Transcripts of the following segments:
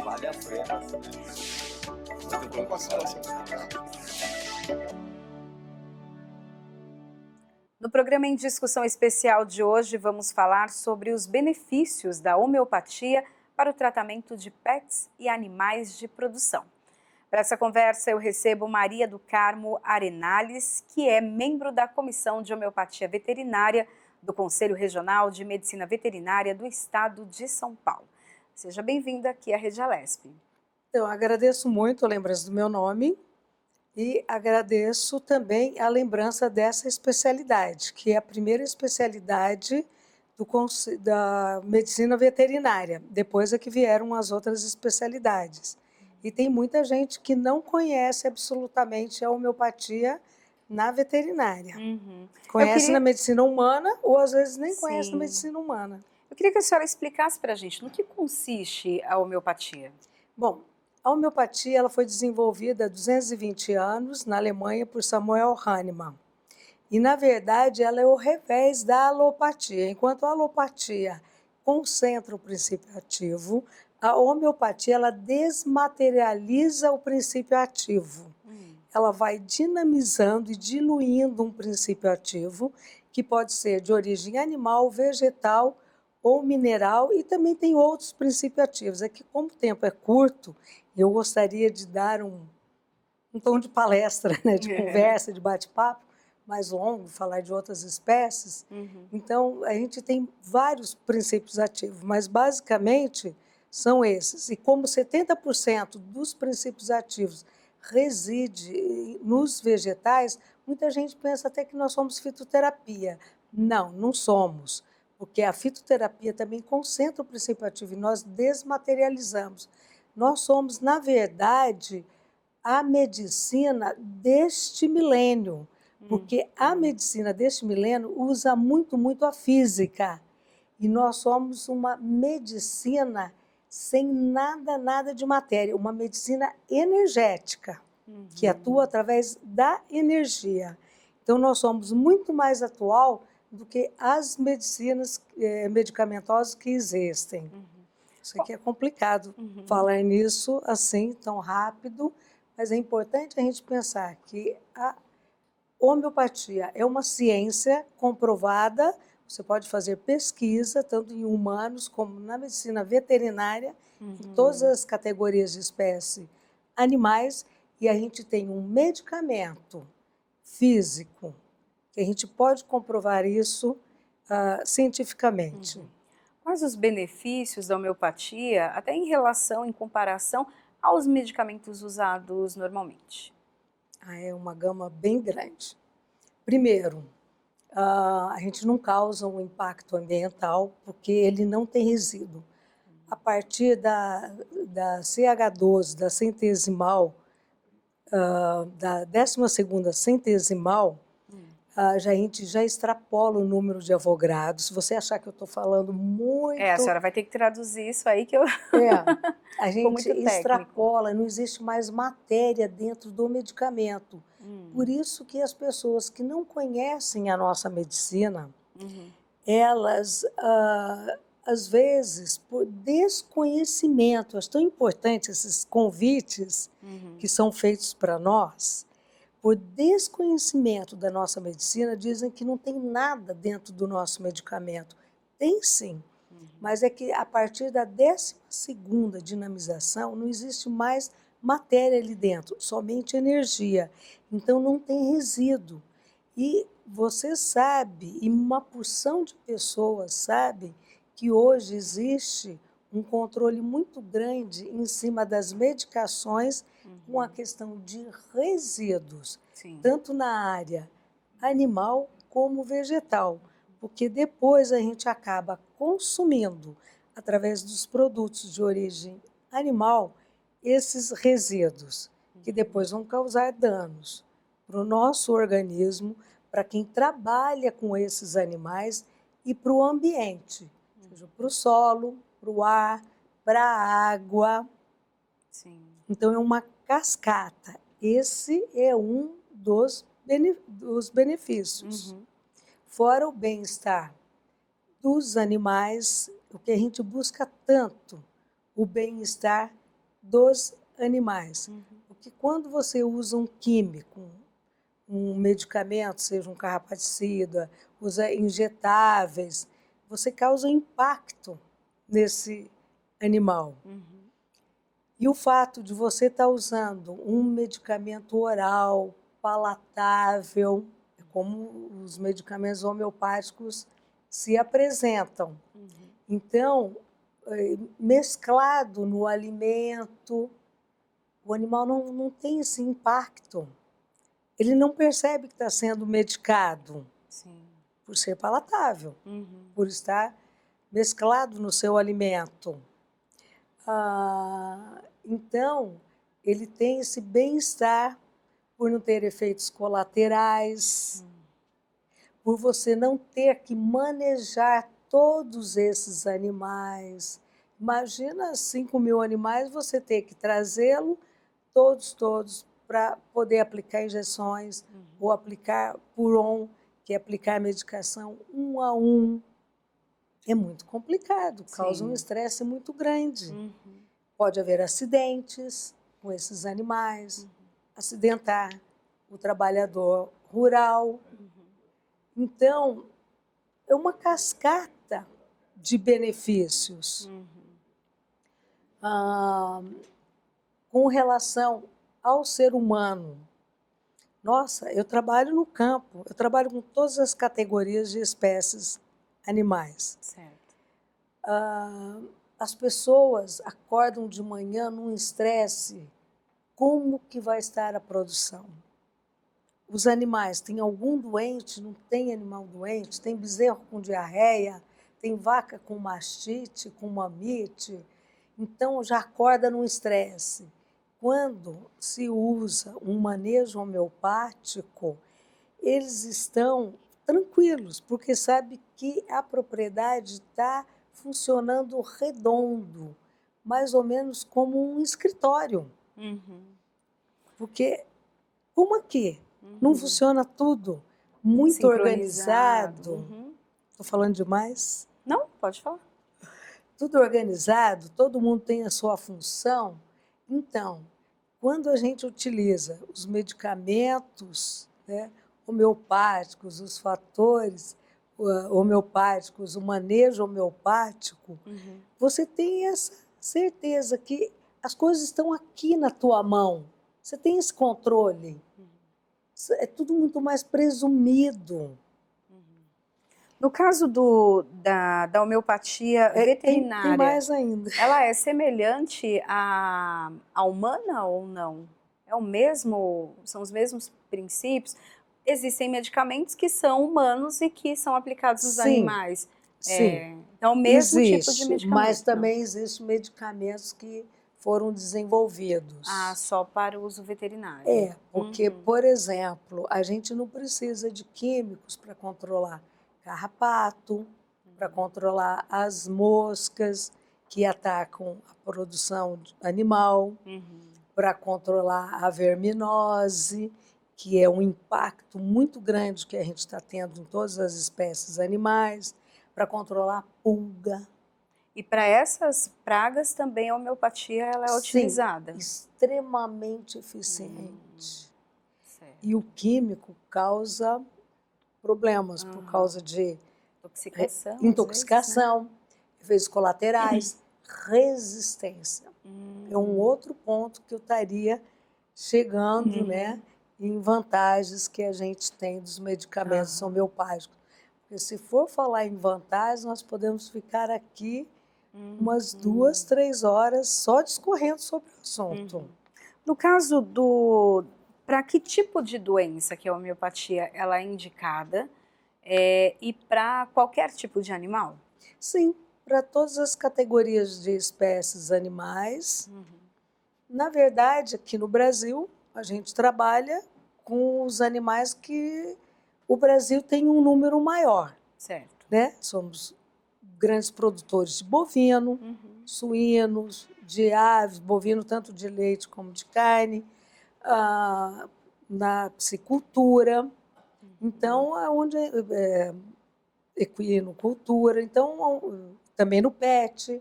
vale a pena. Muito bom, No programa em discussão especial de hoje, vamos falar sobre os benefícios da homeopatia para o tratamento de pets e animais de produção. Para essa conversa, eu recebo Maria do Carmo Arenales, que é membro da Comissão de Homeopatia Veterinária do Conselho Regional de Medicina Veterinária do Estado de São Paulo. Seja bem-vinda aqui à Rede Alesp. Eu agradeço muito a lembrança do meu nome e agradeço também a lembrança dessa especialidade, que é a primeira especialidade da medicina veterinária. Depois é que vieram as outras especialidades. E tem muita gente que não conhece absolutamente a homeopatia na veterinária. Conhece na medicina humana ou às vezes nem conhece na medicina humana. Eu queria que a senhora explicasse para a gente no que consiste a homeopatia. Bom, a homeopatia ela foi desenvolvida há 220 anos na Alemanha por Samuel Hahnemann. E, na verdade, ela é o revés da alopatia. Enquanto a alopatia concentra o princípio ativo, a homeopatia ela desmaterializa o princípio ativo. Ela vai dinamizando e diluindo um princípio ativo, que pode ser de origem animal, vegetal ou mineral, e também tem outros princípios ativos. É que, como o tempo é curto, eu gostaria de dar um tom de palestra, né, de conversa, de bate-papo, mais longo, falar de outras espécies. Então, a gente tem vários princípios ativos, mas basicamente são esses. E como 70% dos princípios ativos reside nos vegetais, muita gente pensa até que nós somos fitoterapia. Não, não somos, porque a fitoterapia também concentra o princípio ativo e nós desmaterializamos. Nós somos, na verdade, a medicina deste milênio, porque a medicina deste milênio usa muito, muito a física. E nós somos uma medicina sem nada de matéria, uma medicina energética, que atua através da energia. Então, nós somos muito mais atual do que as medicinas medicamentosas que existem. Isso aqui é complicado falar nisso assim, tão rápido, mas é importante a gente pensar que a homeopatia é uma ciência comprovada. Você pode fazer pesquisa, tanto em humanos como na medicina veterinária, em todas as categorias de espécie animais, e a gente tem um medicamento físico, que a gente pode comprovar isso cientificamente. Quais os benefícios da homeopatia, até em relação, em comparação aos medicamentos usados normalmente? É uma gama bem grande. Primeiro, a gente não causa um impacto ambiental porque ele não tem resíduo. A partir da CH12, da centesimal, da 12ª centesimal, a gente já extrapola o número de avogrados. Se você achar que eu estou falando muito... A senhora vai ter que traduzir isso aí que eu... A gente extrapola, não existe mais matéria dentro do medicamento. Por isso que as pessoas que não conhecem a nossa medicina, elas, às vezes, por desconhecimento, acho tão importante esses convites que são feitos para nós, por desconhecimento da nossa medicina, dizem que não tem nada dentro do nosso medicamento. Tem sim, mas é que a partir da 12ª dinamização não existe mais matéria ali dentro, somente energia. Então não tem resíduo. E você sabe, e uma porção de pessoas sabe, que hoje existe um controle muito grande em cima das medicações com a questão de resíduos, tanto na área animal como vegetal, porque depois a gente acaba consumindo, através dos produtos de origem animal, esses resíduos, que depois vão causar danos para o nosso organismo, para quem trabalha com esses animais e para o ambiente, seja para o solo, para o ar, para a água. Então é uma cascata. Esse é um dos benefícios. Fora o bem-estar dos animais, o que a gente busca tanto, o bem-estar dos animais. Uhum. Porque quando você usa um químico, um medicamento, seja um carrapaticida, usa injetáveis, você causa impacto nesse animal. Uhum. E o fato de você estar usando um medicamento oral, palatável, como os medicamentos homeopáticos se apresentam. Uhum. Então, mesclado no alimento, o animal não tem esse impacto. Ele não percebe que está sendo medicado Sim. por ser palatável, Uhum. por estar mesclado no seu alimento. Então, ele tem esse bem-estar por não ter efeitos colaterais, por você não ter que manejar todos esses animais. Imagina 5.000 animais, você ter que trazê-lo todos, para poder aplicar injeções ou aplicar puron, que é aplicar a medicação um a um. É muito complicado, causa um Sim. estresse muito grande. Uhum. Pode haver acidentes com esses animais, acidentar o trabalhador rural. Então, é uma cascata de benefícios. Com relação ao ser humano. Nossa, eu trabalho no campo, eu trabalho com todas as categorias de espécies animais. Certo. As pessoas acordam de manhã num estresse. Como que vai estar a produção? Os animais, tem algum doente? Não tem animal doente? Tem bezerro com diarreia? Tem vaca com mastite, com mamite? Então, já acorda num estresse. Quando se usa um manejo homeopático, eles estão tranquilos, porque sabe que a propriedade está funcionando redondo, mais ou menos como um escritório. Uhum. Porque, como aqui, não funciona tudo muito Sincronizado. organizado. Estou falando demais? Não, pode falar. Tudo organizado, todo mundo tem a sua função. Então, quando a gente utiliza os medicamentos, né, homeopáticos, os fatores homeopáticos, o manejo homeopático, você tem essa certeza que as coisas estão aqui na tua mão. Você tem esse controle. É tudo muito mais presumido. No caso da homeopatia veterinária, Tem mais ainda. ela é semelhante à humana ou não? É o mesmo, são os mesmos princípios? Existem medicamentos que são humanos e que são aplicados nos animais. Sim. Então, o mesmo tipo de Existe, medicamento. mas também existem medicamentos que foram desenvolvidos. Só para o uso veterinário. Porque, por exemplo, a gente não precisa de químicos para controlar carrapato, para controlar as moscas que atacam a produção animal, para controlar a verminose, que é um impacto muito grande que a gente está tendo em todas as espécies animais, para controlar a pulga. E para essas pragas também a homeopatia ela é utilizada? Extremamente eficiente. Certo. E o químico causa problemas por causa de intoxicação, efeitos colaterais, resistência. É um outro ponto que eu estaria chegando, né, em vantagens que a gente tem dos medicamentos homeopáticos. Porque se for falar em vantagens, nós podemos ficar aqui umas 2, 3 horas só discorrendo sobre o assunto. No caso para que tipo de doença que a homeopatia ela é indicada e para qualquer tipo de animal? Sim, para todas as categorias de espécies animais. Na verdade, aqui no Brasil, a gente trabalha com os animais que o Brasil tem um número maior. Certo. Né? Somos grandes produtores de bovino, suínos, de aves, bovino tanto de leite como de carne, na piscicultura, então onde equinocultura, então também no pet,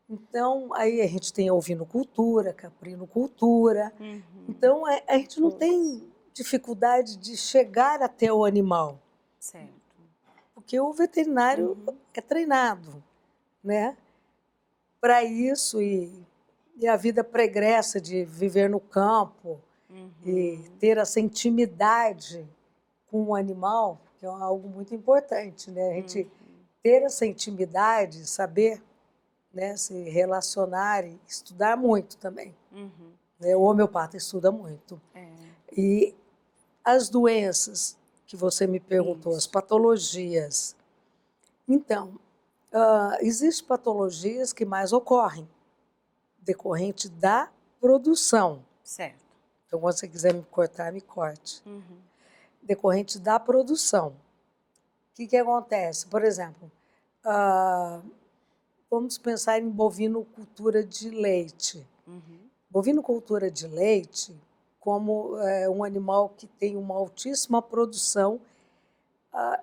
Então, aí a gente tem ovinocultura, caprinocultura. Então, a gente não tem dificuldade de chegar até o animal, Certo. porque o veterinário é treinado, né, para isso e a vida pregressa de viver no campo e ter essa intimidade com o animal, que é algo muito importante, né? A gente ter essa intimidade, saber, né, se relacionar e estudar muito também. Né? O homeopata estuda muito. E as doenças que você me perguntou, as patologias. Então, existem patologias que mais ocorrem decorrente da produção. Certo. Então, quando você quiser me cortar, me corte. Decorrente da produção. O que acontece? Por exemplo, vamos pensar em bovinocultura de leite. Bovinocultura de leite, como um animal que tem uma altíssima produção,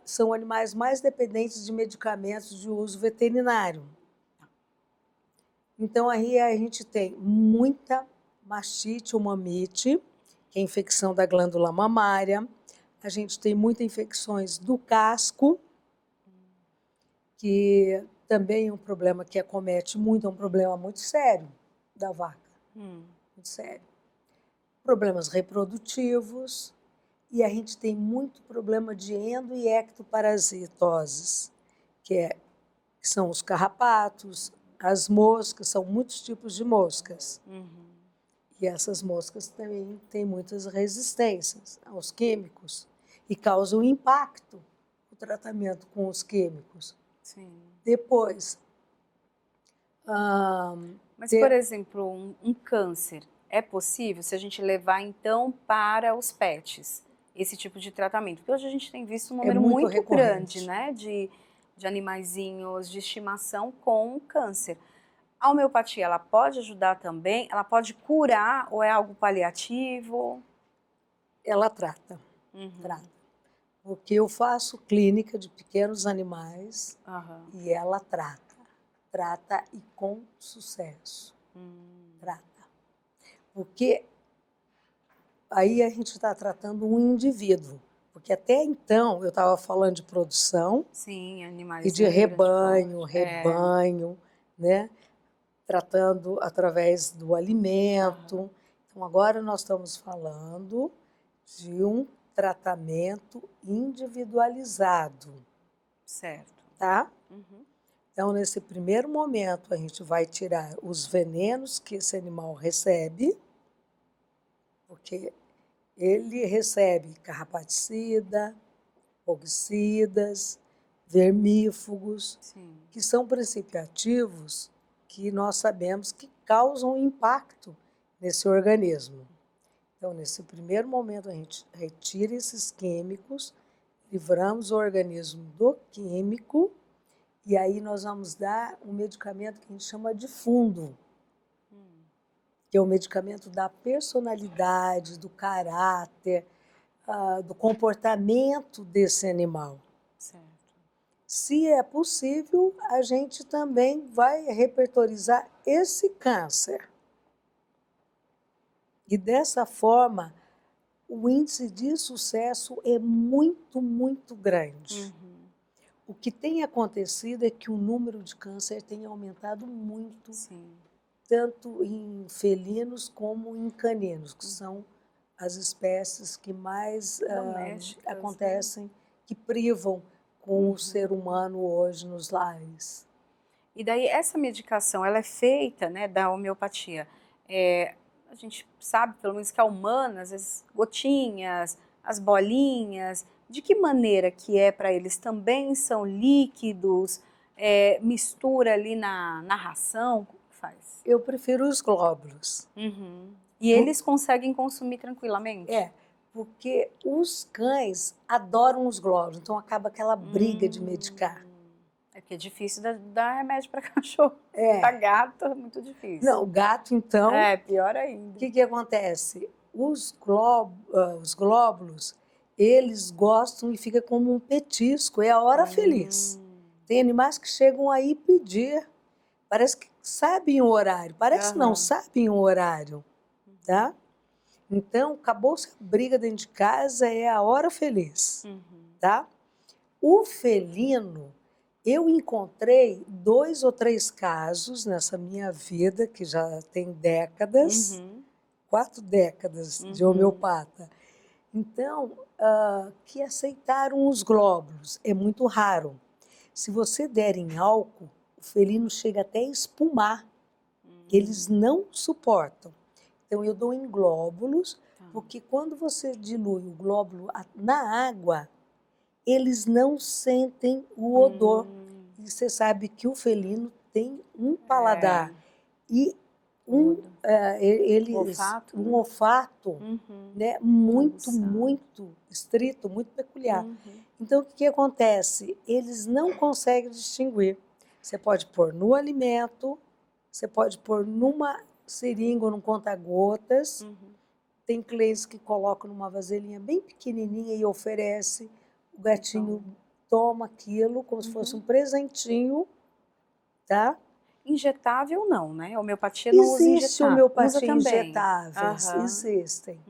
são animais mais dependentes de medicamentos de uso veterinário. Então, aí a gente tem muita mastite ou mamite, que é a infecção da glândula mamária. A gente tem muitas infecções do casco, que também é um problema que acomete muito, é um problema muito sério da vaca. Muito sério. Problemas reprodutivos, e a gente tem muito problema de endo e ectoparasitoses, que são os carrapatos, as moscas, são muitos tipos de moscas. E essas moscas também têm muitas resistências aos químicos e causam impacto o tratamento com os químicos. Sim. Depois... Mas, por exemplo, um câncer, é possível se a gente levar, então, para os pets esse tipo de tratamento? Porque hoje a gente tem visto um número muito grande, né, de animaizinhos de estimação com câncer. A homeopatia, ela pode ajudar também? Ela pode curar ou é algo paliativo? Ela trata. Trata. Porque eu faço clínica de pequenos animais e ela trata. Trata e com sucesso. Trata. Porque aí a gente está tratando um indivíduo. Porque até então eu estava falando de produção. Sim, animais. E de rebanho, né? Tratando através do alimento. Então, agora nós estamos falando de um tratamento individualizado. Certo. Tá? Então, nesse primeiro momento, a gente vai tirar os venenos que esse animal recebe, porque ele recebe carrapaticida, fungicidas, vermífugos, que são princípios ativos que nós sabemos que causam impacto nesse organismo. Então, nesse primeiro momento, a gente retira esses químicos, livramos o organismo do químico, e aí nós vamos dar um medicamento que a gente chama de fundo, que é o medicamento da personalidade, do caráter, do comportamento desse animal. Certo. Se é possível, a gente também vai repertorizar esse câncer. E dessa forma, o índice de sucesso é muito, muito grande. O que tem acontecido é que o número de câncer tem aumentado muito, tanto em felinos como em caninos, que são as espécies que mais acontecem, que privam com o ser humano hoje nos lares. E daí essa medicação, ela é feita, né, da homeopatia. A gente sabe, pelo menos que a humana, às vezes gotinhas, as bolinhas, de que maneira que é para eles? Também são líquidos? Mistura ali na ração? Como que faz? Eu prefiro os glóbulos. E eles conseguem consumir tranquilamente? Porque os cães adoram os glóbulos, então acaba aquela briga de medicar. É porque é difícil dar remédio para cachorro. Para gato é muito difícil. Não, o gato, então... pior ainda. O que acontece? Os glóbulos, eles gostam e fica como um petisco, é a hora feliz. Tem animais que chegam aí pedir Parece que sabem o horário, parece não, Aham. sabem o horário, tá? Então, acabou-se a briga dentro de casa, é a hora feliz, Uhum. tá? O felino, eu encontrei 2 ou 3 casos nessa minha vida, que já tem décadas, Uhum. 4 décadas de Uhum. homeopata. Então, que aceitaram os glóbulos. É muito raro. Se você der em álcool, o felino chega até a espumar. Eles não suportam. Então, eu dou em glóbulos, Tá. porque quando você dilui o glóbulo na água, eles não sentem o odor. E você sabe que o felino tem um paladar e Tudo. Olfato, um né? olfato, Uhum. né, muito, Aguçado. muito estrito, muito peculiar. Uhum. Então, o que acontece? Eles não conseguem distinguir. Você pode pôr no alimento, você pode pôr numa seringa ou num conta-gotas. Uhum. Tem clientes que colocam numa vasilhinha bem pequenininha e oferece. O gatinho toma aquilo como se fosse um presentinho, tá? Injetável não, né? A homeopatia não usa Existe injetável. Usa homeopatia também. injetáveis, Aham. existem.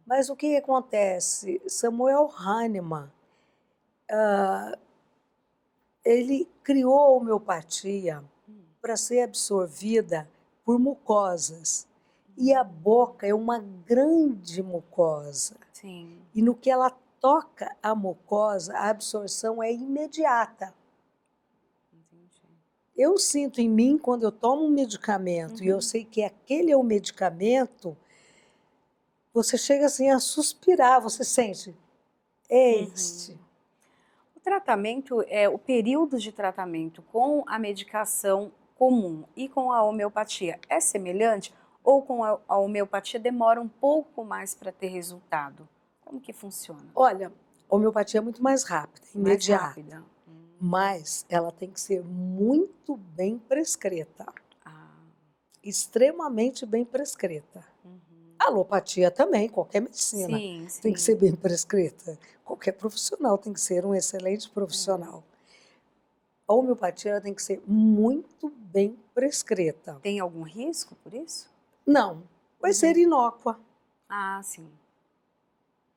Mas o que acontece? Samuel Hahnemann, ele criou a homeopatia para ser absorvida por mucosas. E a boca é uma grande mucosa. Sim. E no que ela toca a mucosa, a absorção é imediata. Entendi. Eu sinto em mim, quando eu tomo um medicamento, e eu sei que aquele é o medicamento, você chega assim a suspirar, você sente, é este. O tratamento, o período de tratamento com a medicação comum e com a homeopatia é semelhante? Ou com a homeopatia demora um pouco mais para ter resultado? Como que funciona? Olha, a homeopatia é muito mais rápida, Mais imediata, rápida? mas ela tem que ser muito bem prescrita, Ah, extremamente bem prescrita. A alopatia também, qualquer medicina sim, tem que sim. ser bem prescrita. Qualquer profissional tem que ser um excelente profissional. A homeopatia ela tem que ser muito bem prescrita. Tem algum risco por isso? Não, vai ser inócua. Ah, sim.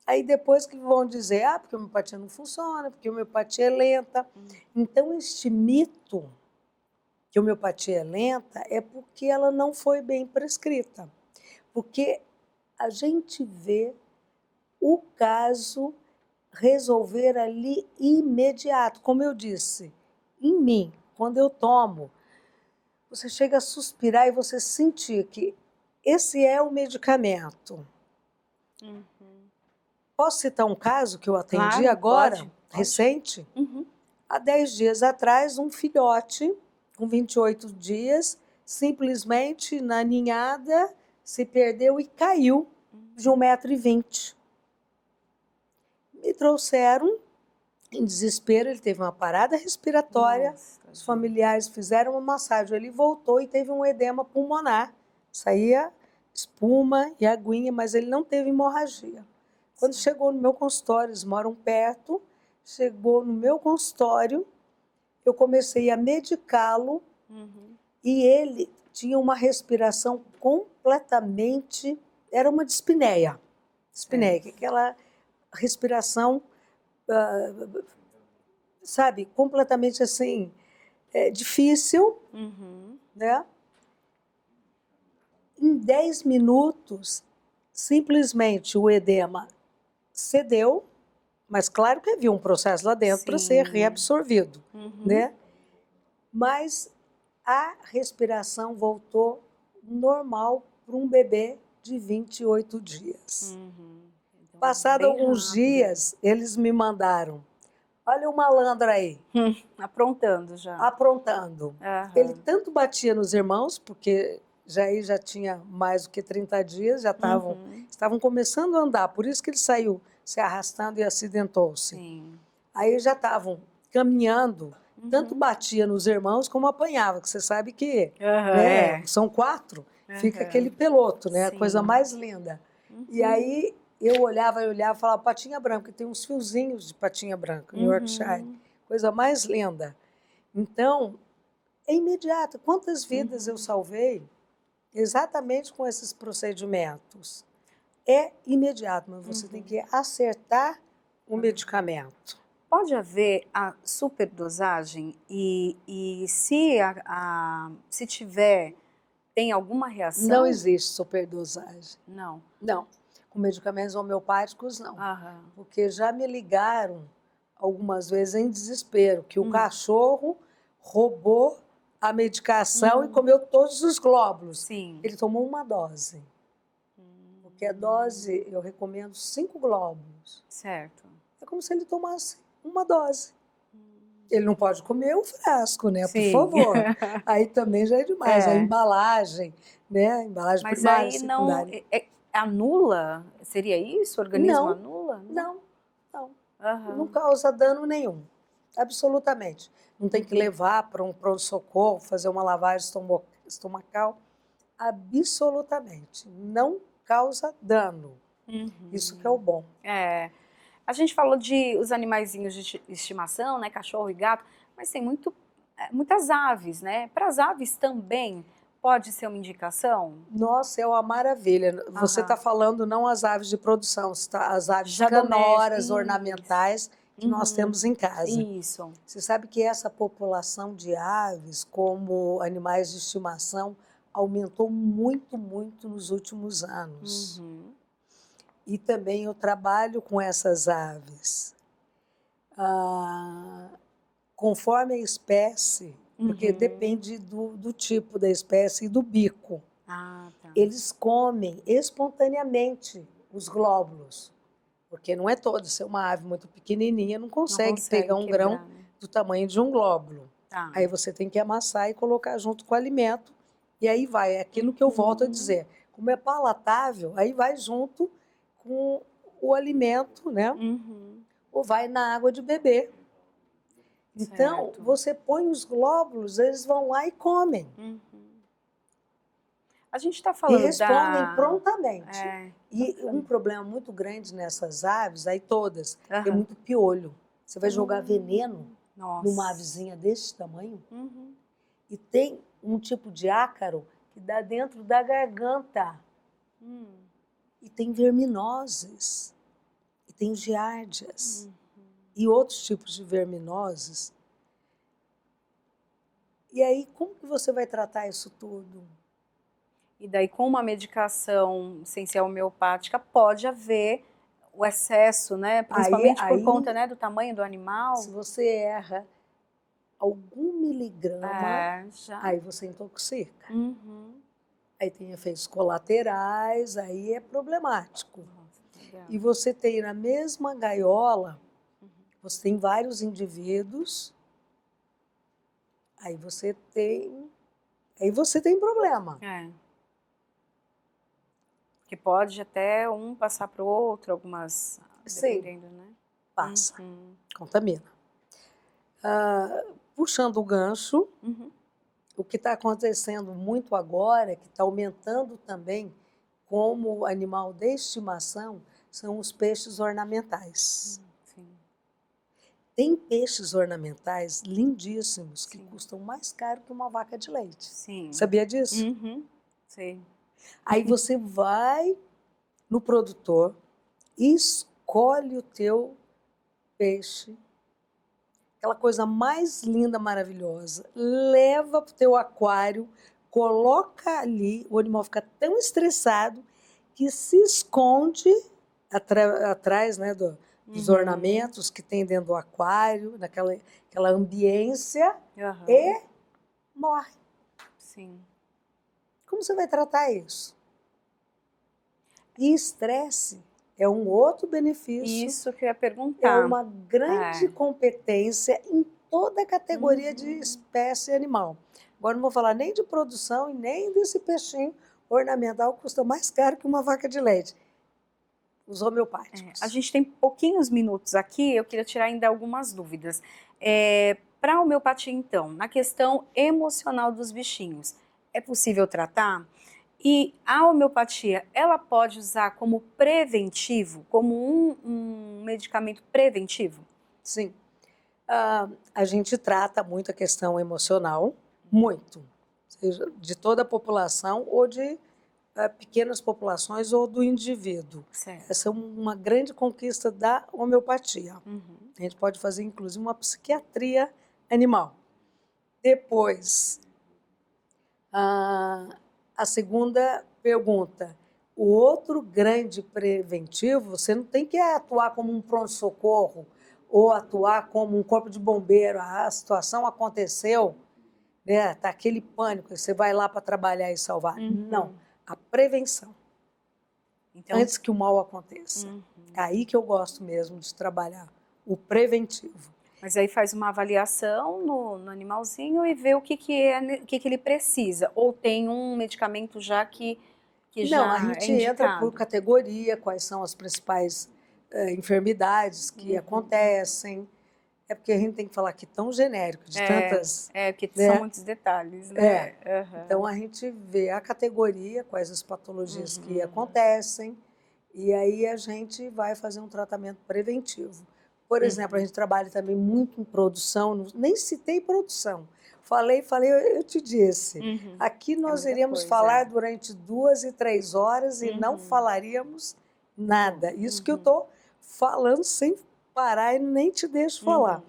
Aí depois que vão dizer, porque a homeopatia não funciona, porque a homeopatia é lenta. Então, este mito que a homeopatia é lenta é porque ela não foi bem prescrita. Porque a gente vê o caso resolver ali imediato. Como eu disse, em mim, quando eu tomo, você chega a suspirar e você sentir que esse é o medicamento. Posso citar um caso que eu atendi Claro, agora, pode. recente? Há 10 dias atrás, um filhote com 28 dias, simplesmente na ninhada, se perdeu e caiu de 1,20 m. Me trouxeram em desespero, ele teve uma parada respiratória, Nossa, os familiares fizeram uma massagem, ele voltou e teve um edema pulmonar. Saía espuma e aguinha, mas ele não teve hemorragia. Quando chegou no meu consultório, eles moram perto, chegou no meu consultório, eu comecei a medicá-lo e ele tinha uma respiração completamente, era uma dispneia. Dispneia, que é aquela respiração, sabe, completamente assim, difícil, né? Em 10 minutos, simplesmente o edema cedeu, mas claro que havia um processo lá dentro para ser reabsorvido, né? Mas a respiração voltou normal para um bebê de 28 dias. Então, Passado bem alguns rápido. dias, eles me mandaram, olha o malandro aí, Aprontando já. aprontando. Aham. Ele tanto batia nos irmãos, porque já tinha mais do que 30 dias, já estavam começando a andar, por isso que ele saiu se arrastando e acidentou-se. Sim. Aí já estavam caminhando, tanto batia nos irmãos como apanhava, que você sabe que né, são 4, fica aquele peloto, né, a Sim. coisa mais linda. E aí eu olhava e falava, patinha branca, tem uns fiozinhos de patinha branca, New Yorkshire, coisa mais linda. Então, É imediato. Quantas vidas eu salvei exatamente com esses procedimentos? É imediato, mas você tem que acertar o medicamento. Pode haver a superdosagem e se, se tiver, tem alguma reação? Não existe superdosagem. Não. Não. Com medicamentos homeopáticos, não. Aham. Porque já me ligaram algumas vezes em desespero, que o cachorro roubou a medicação e comeu todos os glóbulos. Sim. Ele tomou uma dose. Porque a dose, eu recomendo 5 glóbulos. Certo. É como se ele tomasse uma dose. Ele não pode comer o frasco, né? Sim. Por favor. Aí também já é demais. É. A embalagem, né? A embalagem Mas primária, aí não secundária. anula? Seria isso? O organismo Não. anula? Não. Aham. Não causa dano nenhum. Absolutamente. Não tem que levar para um pronto-socorro, fazer uma lavagem estomacal. Absolutamente. Não causa dano. Isso que é o bom. É. A gente falou de os animaizinhos de estimação, né? Cachorro e gato, mas tem muitas aves, né? Para as aves também pode ser uma indicação? Nossa, é uma maravilha. Você está falando não as aves de produção, as aves Já canoras, domésticas. ornamentais que nós temos em casa. Isso. Você sabe que essa população de aves, como animais de estimação, aumentou muito, muito nos últimos anos. E também eu trabalho com essas aves. Conforme a espécie, porque depende do tipo da espécie e do bico. Ah, tá. Eles comem espontaneamente os glóbulos, porque não é todo. Se é uma ave muito pequenininha, não consegue pegar um quebrar, grão né? do tamanho de um glóbulo. Tá. Aí você tem que amassar e colocar junto com o alimento, e aí vai. É aquilo que eu volto a dizer. Como é palatável, aí vai junto com o alimento, né? Ou vai na água de beber. Então, Certo. você põe os glóbulos, eles vão lá e comem. A gente está E falando respondem prontamente. É, E um problema muito grande nessas aves, aí todas, é Aham. muito piolho. Você vai jogar veneno Nossa. numa avezinha desse tamanho, e tem um tipo de ácaro que dá dentro da garganta. E tem verminoses, e tem giardias, e outros tipos de verminoses. E aí, como que você vai tratar isso tudo? E daí, com uma medicação sem ser homeopática, pode haver o excesso, né? Principalmente por conta, né, do tamanho do animal. Se você erra algum miligrama, Já. aí você intoxica. Aí tem efeitos colaterais, aí é problemático. Nossa, E você tem na mesma gaiola, você tem vários indivíduos, aí você tem problema. Que pode até um passar para o outro, algumas, Sim. dependendo, né? Passa, contamina. Puxando o gancho, o que está acontecendo muito agora, que está aumentando também como animal de estimação, são os peixes ornamentais. Sim. Tem peixes ornamentais lindíssimos que custam mais caro que uma vaca de leite. Sim. Sabia disso? Sim. Aí você vai no produtor, escolhe o teu peixe, aquela coisa mais linda, maravilhosa, leva para o teu aquário, coloca ali, o animal fica tão estressado que se esconde atrás, né, dos ornamentos que tem dentro do aquário, aquela ambiência, e morre. Sim. Como você vai tratar isso? E estresse é um outro benefício. Isso que eu ia perguntar. É uma grande competência em toda a categoria de espécie animal. Agora não vou falar nem de produção e nem desse peixinho ornamental que custa mais caro que uma vaca de leite. Os homeopáticos. A gente tem pouquinhos minutos aqui, eu queria tirar ainda algumas dúvidas. Para a homeopatia, então, na questão emocional dos bichinhos, é possível tratar? E a homeopatia, ela pode usar como preventivo, como um medicamento preventivo? Sim. A gente trata muito a questão emocional, muito, seja de toda a população ou de pequenas populações ou do indivíduo. Certo. Essa é uma grande conquista da homeopatia. Uhum. A gente pode fazer, inclusive, uma psiquiatria animal. Depois, a segunda pergunta. O outro grande preventivo, você não tem que atuar como um pronto-socorro ou atuar como um corpo de bombeiro. A situação aconteceu, né? Tá aquele pânico, você vai lá para trabalhar e salvar. Uhum. Não, a prevenção. Então, Antes que o mal aconteça. É aí que eu gosto mesmo de trabalhar, o preventivo. mas aí faz uma avaliação no animalzinho e vê o que ele precisa. Ou tem um medicamento já que Não, já a gente é entra indicado. por categoria, quais são as principais enfermidades que acontecem. É porque a gente tem que falar aqui tão genérico, de tantas... porque né? são muitos detalhes, né? Uhum. Então, a gente vê a categoria, quais as patologias que acontecem, e aí a gente vai fazer um tratamento preventivo. Por exemplo, a gente trabalha também muito em produção, nem citei produção. Falei, eu te disse. Aqui nós muita iríamos coisa. falar durante 2 e 3 horas e não falaríamos nada. Isso que eu estou falando sem parar e nem te deixo falar.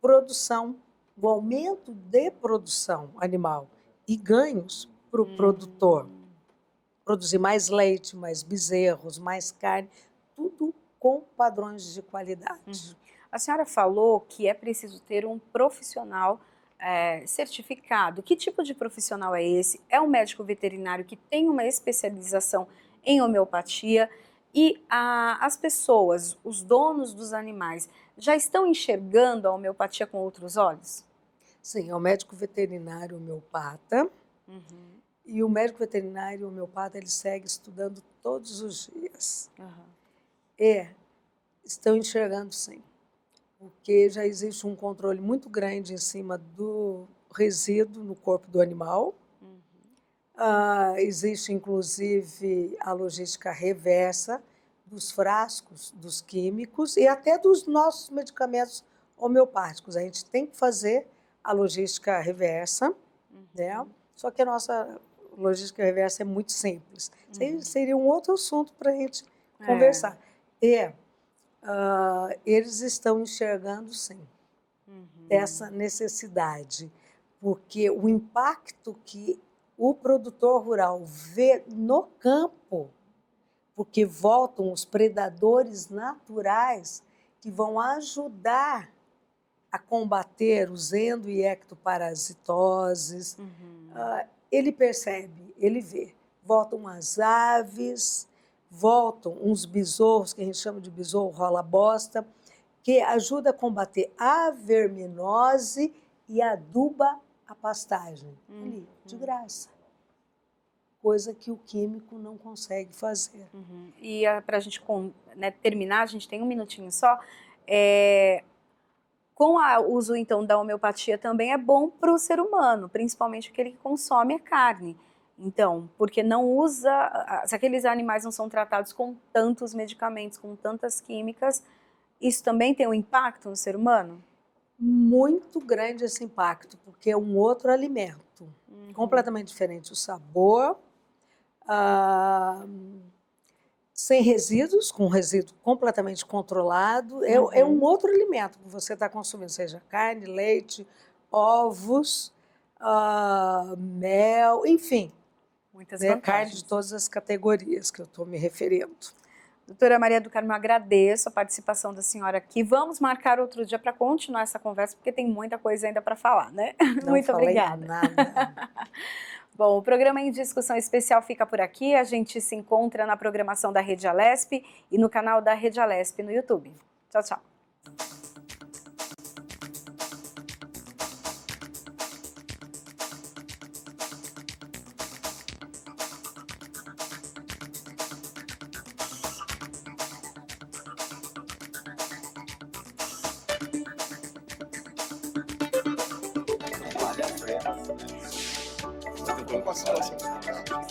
Produção, o aumento de produção animal e ganhos para o produtor. Produzir mais leite, mais bezerros, mais carne, tudo com padrões de qualidade. A senhora falou que é preciso ter um profissional certificado. Que tipo de profissional é esse? É um médico veterinário que tem uma especialização em homeopatia e as pessoas, os donos dos animais, já estão enxergando a homeopatia com outros olhos? Sim, é o médico veterinário homeopata. E o médico veterinário homeopata, ele segue estudando todos os dias. Estão enxergando sim, porque já existe um controle muito grande em cima do resíduo no corpo do animal. Existe, inclusive, a logística reversa dos frascos, dos químicos e até dos nossos medicamentos homeopáticos. A gente tem que fazer a logística reversa, né? Só que a nossa logística reversa é muito simples. Isso aí seria um outro assunto para a gente conversar. Eles estão enxergando, sim, essa necessidade, porque o impacto que o produtor rural vê no campo, porque voltam os predadores naturais que vão ajudar a combater os endo- e ectoparasitoses. Ele percebe, ele vê. Voltam as aves, voltam uns besouros, que a gente chama de besouro rola-bosta, que ajuda a combater a verminose e aduba a pastagem. Ali, de graça. Coisa que o químico não consegue fazer. E para a gente terminar, a gente tem um minutinho só. Com o uso, então, da homeopatia também é bom para o ser humano, principalmente aquele que consome a carne. Então, porque não usa, se aqueles animais não são tratados com tantos medicamentos, com tantas químicas, isso também tem um impacto no ser humano? Muito grande esse impacto, porque é um outro alimento, completamente diferente o sabor, sem resíduos, com resíduo completamente controlado. É um outro alimento que você está consumindo, seja carne, leite, ovos, mel, enfim. Muitas Carne vantagens. de todas as categorias que eu estou me referindo. Doutora Maria do Carmo, eu agradeço a participação da senhora aqui. Vamos marcar outro dia para continuar essa conversa, porque tem muita coisa ainda para falar, né? Não Muito falei obrigada. nada. Bom, o programa em discussão especial fica por aqui. A gente se encontra na programação da Rede Alesp e no canal da Rede Alesp no YouTube. Tchau, tchau. Vale a pena. Você tem preocupação assim.